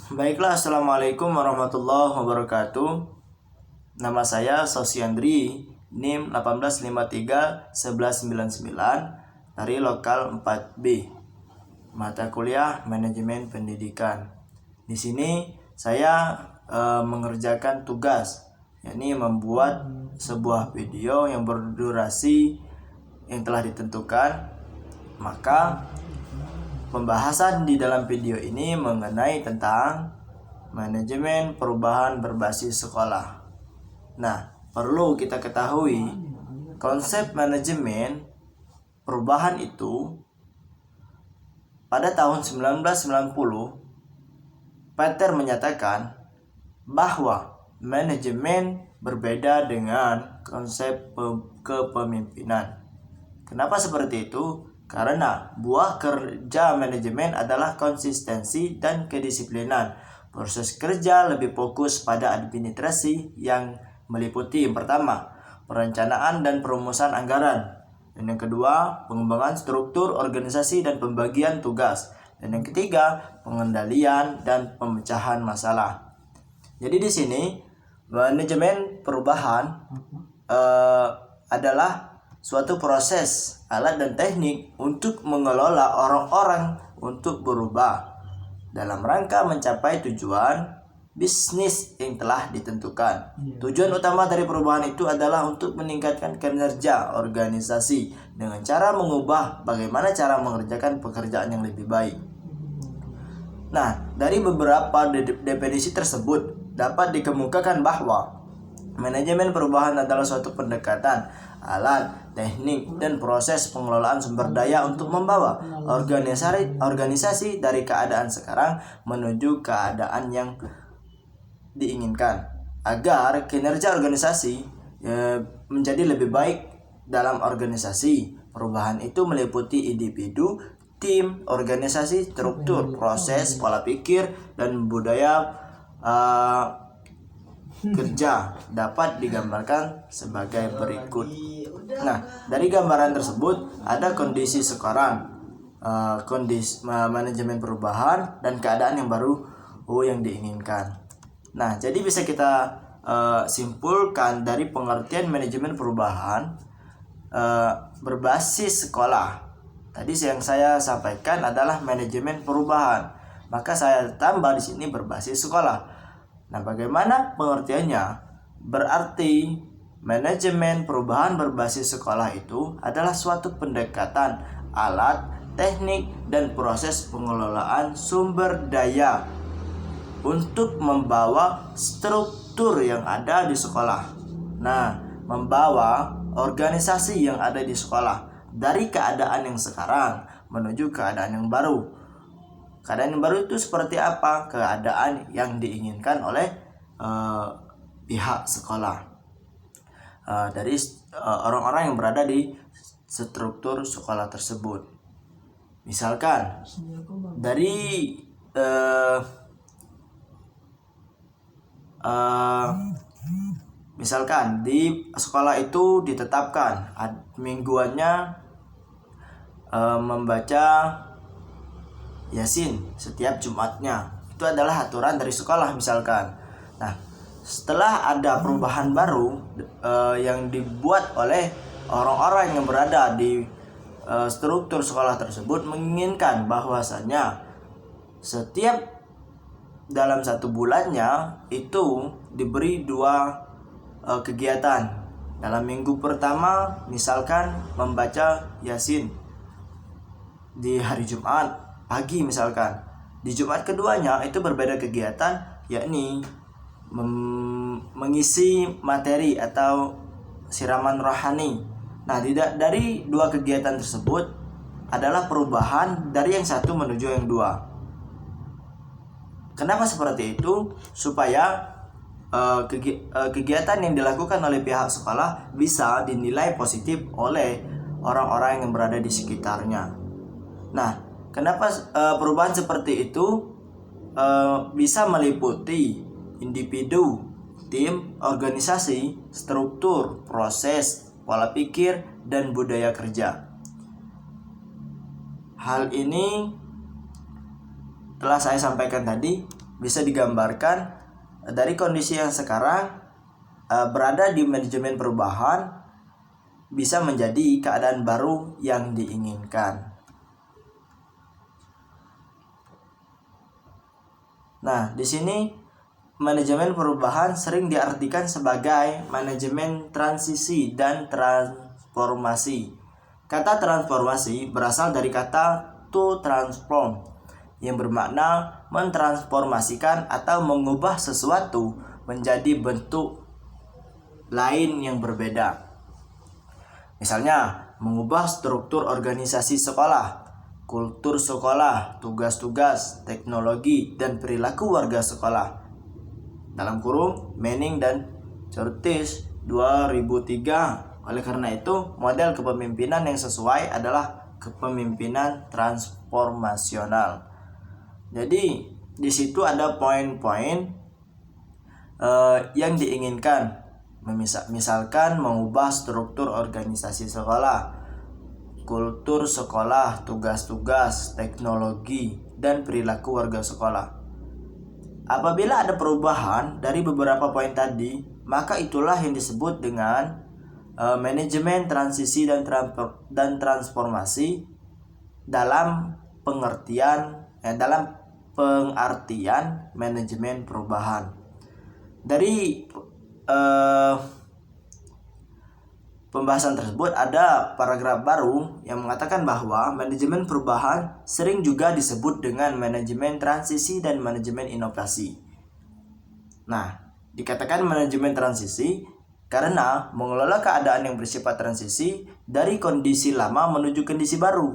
Baiklah, Assalamualaikum warahmatullahi wabarakatuh. Nama saya Sosiandri, NIM 18531199 dari lokal 4B, mata kuliah Manajemen Pendidikan. Di sini saya mengerjakan tugas, yakni membuat sebuah video yang berdurasi yang telah ditentukan. Maka pembahasan di dalam video ini mengenai tentang manajemen perubahan berbasis sekolah. Nah, perlu kita ketahui konsep manajemen perubahan itu pada tahun 1990 Peter menyatakan bahwa manajemen berbeda dengan konsep kepemimpinan. Kenapa seperti itu? Karena buah kerja manajemen adalah konsistensi dan kedisiplinan. Proses kerja lebih fokus pada administrasi yang meliputi yang pertama, perencanaan dan perumusan anggaran. Dan yang kedua, pengembangan struktur organisasi dan pembagian tugas. Dan yang ketiga, pengendalian dan pemecahan masalah. Jadi di sini manajemen perubahan adalah suatu proses, alat dan teknik untuk mengelola orang-orang untuk berubah dalam rangka mencapai tujuan bisnis yang telah ditentukan. Tujuan utama dari perubahan itu adalah untuk meningkatkan kinerja organisasi dengan cara mengubah bagaimana cara mengerjakan pekerjaan yang lebih baik. Nah, dari beberapa definisi tersebut dapat dikemukakan bahwa manajemen perubahan adalah suatu pendekatan, alat, teknik, dan proses pengelolaan sumber daya untuk membawa organisasi dari keadaan sekarang menuju keadaan yang diinginkan agar kinerja organisasi menjadi lebih baik dalam organisasi. Perubahan itu meliputi individu, tim, organisasi, struktur, proses, pola pikir, dan budaya kerja dapat digambarkan sebagai berikut. Nah, dari gambaran tersebut ada kondisi sekarang, kondisi manajemen perubahan dan keadaan yang baru yang diinginkan. Nah, jadi bisa kita simpulkan dari pengertian manajemen perubahan berbasis sekolah. Tadi yang saya sampaikan adalah manajemen perubahan, maka saya tambah di sini berbasis sekolah. Nah, bagaimana pengertiannya? Berarti manajemen perubahan berbasis sekolah itu adalah suatu pendekatan, alat, teknik, dan proses pengelolaan sumber daya untuk membawa struktur yang ada di sekolah. Nah, membawa organisasi yang ada di sekolah dari keadaan yang sekarang menuju keadaan yang baru. Keadaan yang baru itu seperti apa? Keadaan yang diinginkan oleh pihak sekolah dari orang-orang yang berada di struktur sekolah tersebut. Misalkan dari misalkan di sekolah itu ditetapkan mingguannya membaca Yasin setiap Jumatnya. Itu adalah aturan dari sekolah misalkan. Nah, setelah ada perubahan baru yang dibuat oleh orang-orang yang berada di struktur sekolah tersebut menginginkan bahwasanya setiap dalam satu bulannya itu diberi 2 kegiatan. Dalam minggu pertama misalkan membaca Yasin di hari Jumat pagi misalkan. Di Jumat keduanya itu berbeda kegiatan, yakni mengisi materi atau siraman rohani. Nah, dari 2 kegiatan tersebut adalah perubahan dari yang satu menuju yang 2. Kenapa seperti itu? Supaya kegiatan yang dilakukan oleh pihak sekolah bisa dinilai positif oleh orang-orang yang berada di sekitarnya. Nah, kenapa perubahan seperti itu bisa meliputi individu, tim, organisasi, struktur, proses, pola pikir, dan budaya kerja. Hal ini telah saya sampaikan tadi. bisa digambarkan dari kondisi yang sekarang berada di manajemen perubahan bisa menjadi keadaan baru yang diinginkan. Nah, di sini manajemen perubahan sering diartikan sebagai manajemen transisi dan transformasi. Kata transformasi berasal dari kata to transform yang bermakna mentransformasikan atau mengubah sesuatu menjadi bentuk lain yang berbeda. Misalnya, mengubah struktur organisasi sekolah, kultur sekolah, tugas-tugas, teknologi, dan perilaku warga sekolah. Dalam kurung Manning dan Curtis 2003. Oleh karena itu, model kepemimpinan yang sesuai adalah kepemimpinan transformasional. Jadi, di situ ada poin-poin yang diinginkan. Misalkan mengubah struktur organisasi sekolah, kultur sekolah, tugas-tugas, teknologi, dan perilaku warga sekolah. Apabila ada perubahan dari beberapa poin tadi, maka itulah yang disebut dengan manajemen transisi dan transformasi dalam pengertian manajemen perubahan. Dari pembahasan tersebut ada paragraf baru yang mengatakan bahwa manajemen perubahan sering juga disebut dengan manajemen transisi dan manajemen inovasi. Nah, dikatakan manajemen transisi karena mengelola keadaan yang bersifat transisi dari kondisi lama menuju kondisi baru.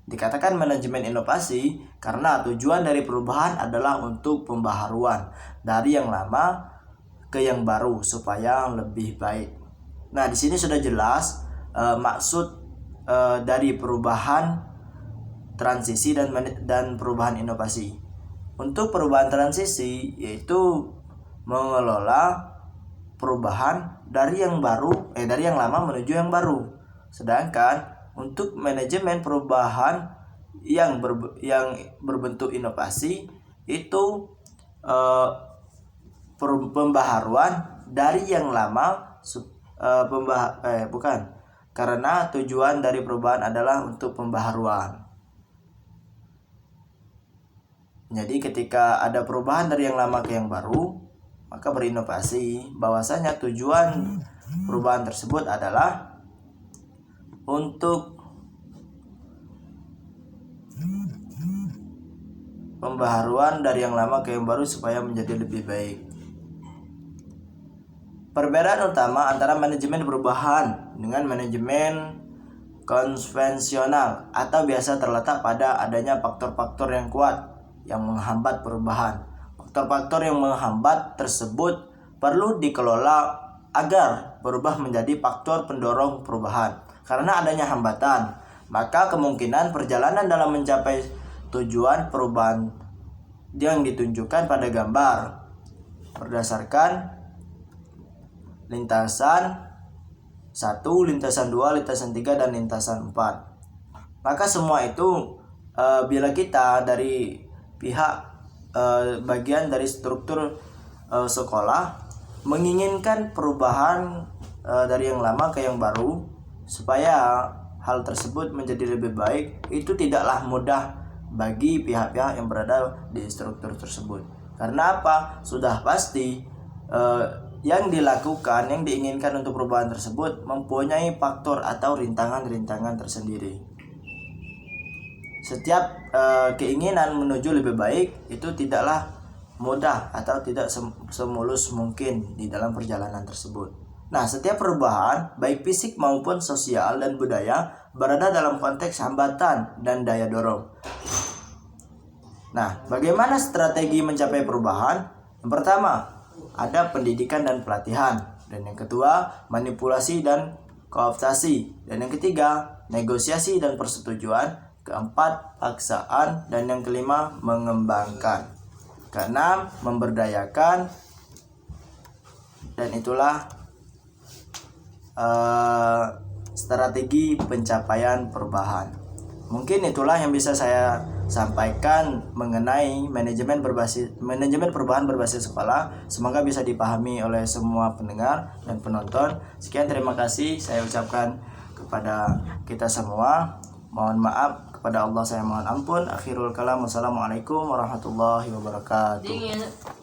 Dikatakan manajemen inovasi karena tujuan dari perubahan adalah untuk pembaharuan dari yang lama ke yang baru supaya lebih baik. Nah, di sini sudah jelas maksud dari perubahan transisi dan perubahan inovasi. Untuk perubahan transisi yaitu mengelola perubahan dari yang lama menuju yang baru. Sedangkan untuk manajemen perubahan yang berbentuk inovasi itu pembaharuan dari yang lama karena tujuan dari perubahan adalah untuk pembaharuan. Jadi ketika ada perubahan dari yang lama ke yang baru, maka berinovasi. Bahwasanya tujuan perubahan tersebut adalah untuk pembaharuan dari yang lama ke yang baru supaya menjadi lebih baik. Perbedaan utama antara manajemen perubahan dengan manajemen konvensional atau biasa terletak pada adanya faktor-faktor yang kuat yang menghambat perubahan. Faktor-faktor yang menghambat tersebut perlu dikelola agar berubah menjadi faktor pendorong perubahan. Karena adanya hambatan, maka kemungkinan perjalanan dalam mencapai tujuan perubahan yang ditunjukkan pada gambar berdasarkan lintasan 1, lintasan 2, lintasan 3, dan lintasan 4. Maka semua itu bila kita dari pihak bagian dari struktur sekolah menginginkan perubahan dari yang lama ke yang baru supaya hal tersebut menjadi lebih baik, itu tidaklah mudah bagi pihak-pihak yang berada di struktur tersebut. Karena apa? Sudah pasti yang dilakukan, yang diinginkan untuk perubahan tersebut mempunyai faktor atau rintangan-rintangan tersendiri. Setiap keinginan menuju lebih baik itu tidaklah mudah atau tidak semulus mungkin di dalam perjalanan tersebut. Nah, setiap perubahan baik fisik maupun sosial dan budaya berada dalam konteks hambatan dan daya dorong. Nah, bagaimana strategi mencapai perubahan? Yang pertama, ada pendidikan dan pelatihan, dan yang kedua manipulasi dan kooptasi, dan yang ketiga negosiasi dan persetujuan, keempat paksaan, dan yang kelima mengembangkan, keenam memberdayakan, dan itulah strategi pencapaian perubahan. Mungkin itulah yang bisa saya sampaikan mengenai manajemen perubahan berbasis sekolah. Semoga bisa dipahami oleh semua pendengar dan penonton. Sekian, terima kasih saya ucapkan kepada kita semua. Mohon maaf kepada Allah, saya mohon ampun. Akhirul kalam, wassalamualaikum warahmatullahi wabarakatuh.